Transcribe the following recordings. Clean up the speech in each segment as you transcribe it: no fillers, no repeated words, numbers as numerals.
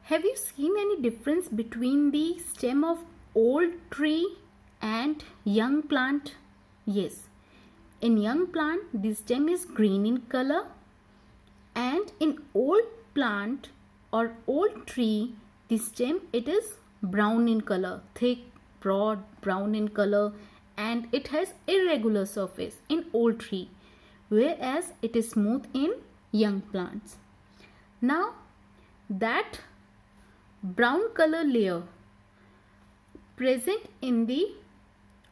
Have you seen any difference between the stem of old tree and young plant? Yes. In young plant, the stem is green in color, and in old plant or old tree, the stem it is brown in color, thick, broad, brown in color, and it has irregular surface in old tree, whereas it is smooth in young plants. Now that brown color layer present in the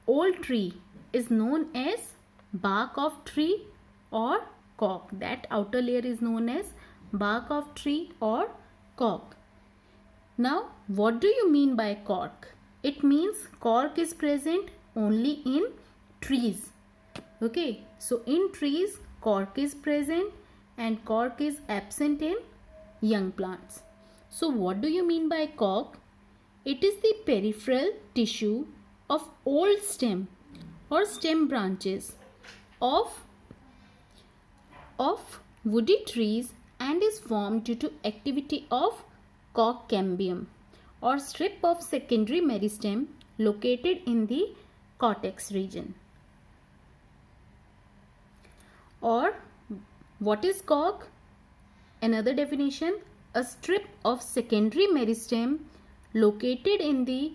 old tree is known as bark of tree or cork. That outer layer is known as bark of tree or cork. Now, what do you mean by cork? It means cork is present only in trees. Okay, so in trees cork is present and cork is absent in young plants. So what do you mean by cork? It is the peripheral tissue of old stem or stem branches of woody trees and is formed due to activity of cork cambium or strip of secondary meristem located in the cortex region. Or what is cork? Another definition, a strip of secondary meristem located in the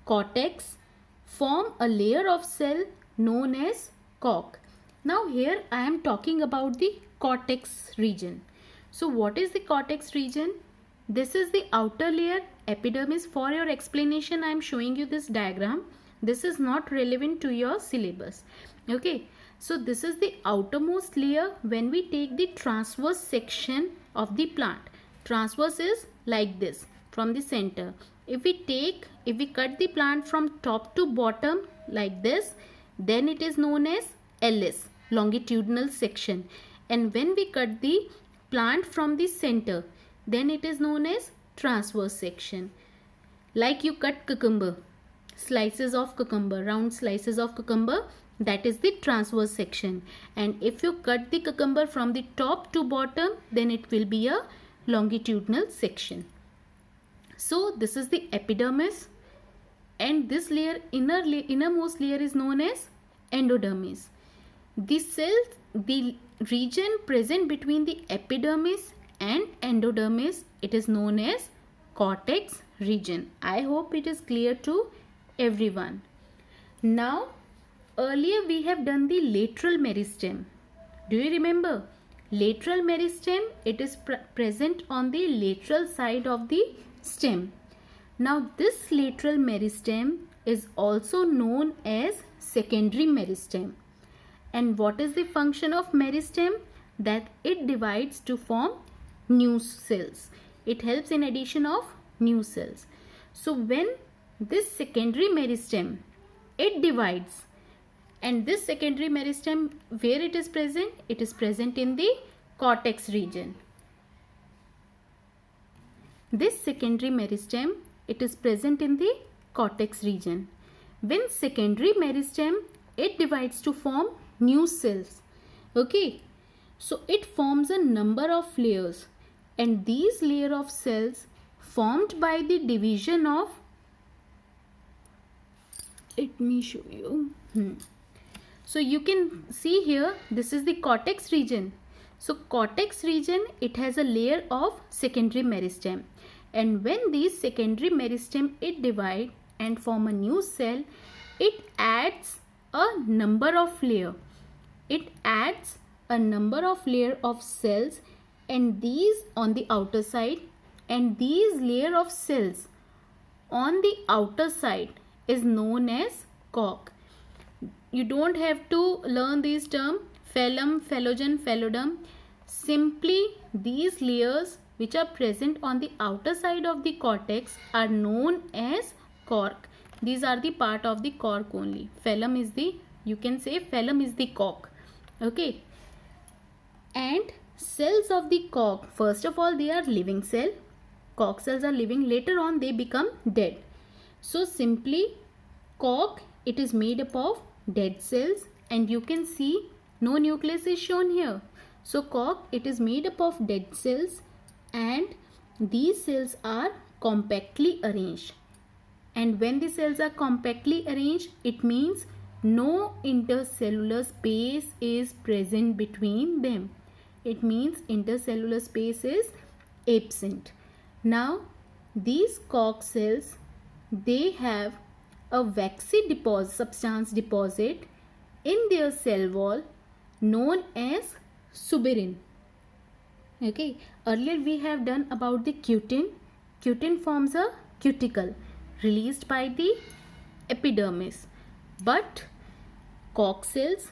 cortex form a layer of cell known as cork. Now here I am talking about the cortex region. So what is the cortex region? This is the outer layer, epidermis. For your explanation I am showing you this diagram. This is not relevant to your syllabus. Okay. So this is the outermost layer when we take the transverse section of the plant. Transverse is like this from the center. If we cut the plant from top to bottom like this, then it is known as LS, longitudinal section. And when we cut the plant from the center, then it is known as transverse section. Like you cut cucumber, slices of cucumber, round slices of cucumber, that is the transverse section. And if you cut the cucumber from the top to bottom, then it will be a longitudinal section. So this is the epidermis, and this layer, innermost layer is known as endodermis. The region present between the epidermis and endodermis, it is known as cortex region. I hope it is clear to everyone. Now, earlier we have done the lateral meristem. Do you remember? Lateral meristem, it is present on the lateral side of the stem. Now this lateral meristem is also known as secondary meristem. And what is the function of meristem? That it divides to form new cells. It helps in addition of new cells. So when this secondary meristem, it divides, and this secondary meristem, where it is present? It is present in the cortex region. This secondary meristem, it is present in the cortex region. When secondary meristem, it divides to form new cells. Okay. So it forms a number of layers, and these layer of cells formed by the division of, let me show you. So you can see here, this is the cortex region. So cortex region, it has a layer of secondary meristem, and when these secondary meristem it divide and form a new cell, it adds a number of layer. It adds a number of layer of cells, and these on the outer side, and these layer of cells on the outer side is known as cork. You don't have to learn these terms, phloem, phloem, phloem. Simply these layers which are present on the outer side of the cortex are known as cork. These are the part of the cork only. Phloem is the, you can say phloem is the cork. Okay. And cells of the cork, first of all they are living cell. Cork cells are living, later on they become dead. So simply cork, it is made up of dead cells, and you can see no nucleus is shown here. So cork, it is made up of dead cells, and these cells are compactly arranged. And when the cells are compactly arranged, it means no intercellular space is present between them. It means intercellular space is absent. Now, these Koch cells, they have a waxy substance deposit in their cell wall known as suberin. Okay, earlier we have done about the cutin. Cutin forms a cuticle released by the epidermis. But Koch cells,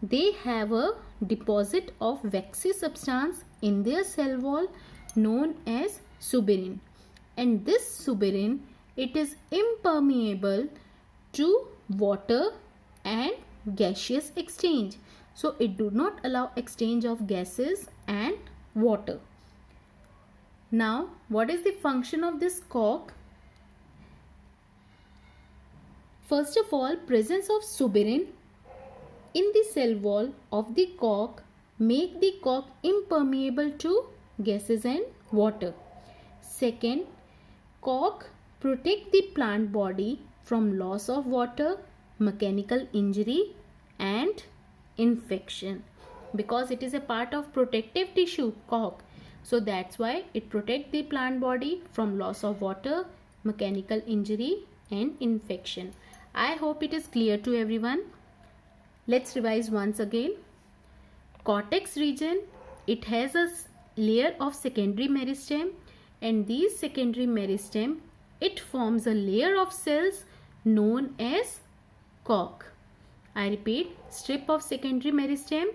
they have a deposit of waxy substance in their cell wall known as suberin. And this suberin, it is impermeable to water and gaseous exchange. So it do not allow exchange of gases and water. Now, what is the function of this Koch? First of all, presence of suberin in the cell wall of the Koch make the Koch impermeable to gases and water. Second, Koch protect the plant body from loss of water, mechanical injury and infection, because it is a part of protective tissue, Koch. So that's why it protects the plant body from loss of water, mechanical injury and infection. I hope it is clear to everyone. Let's revise once again. Cortex region, it has a layer of secondary meristem, and these secondary meristem, it forms a layer of cells known as Koch. I repeat, strip of secondary meristem,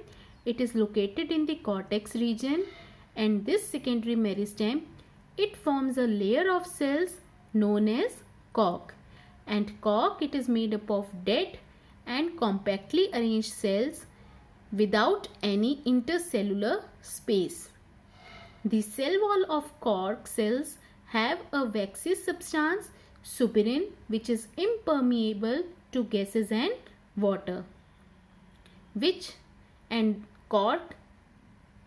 it is located in the cortex region, and this secondary meristem, it forms a layer of cells known as Koch. And Koch, it is made up of dead and compactly arranged cells without any intercellular space. The cell wall of Koch cells have a waxy substance, suberin, which is impermeable to gases and water. And Koch,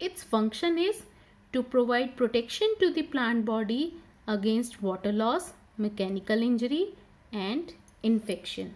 its function is to provide protection to the plant body against water loss, mechanical injury and infection.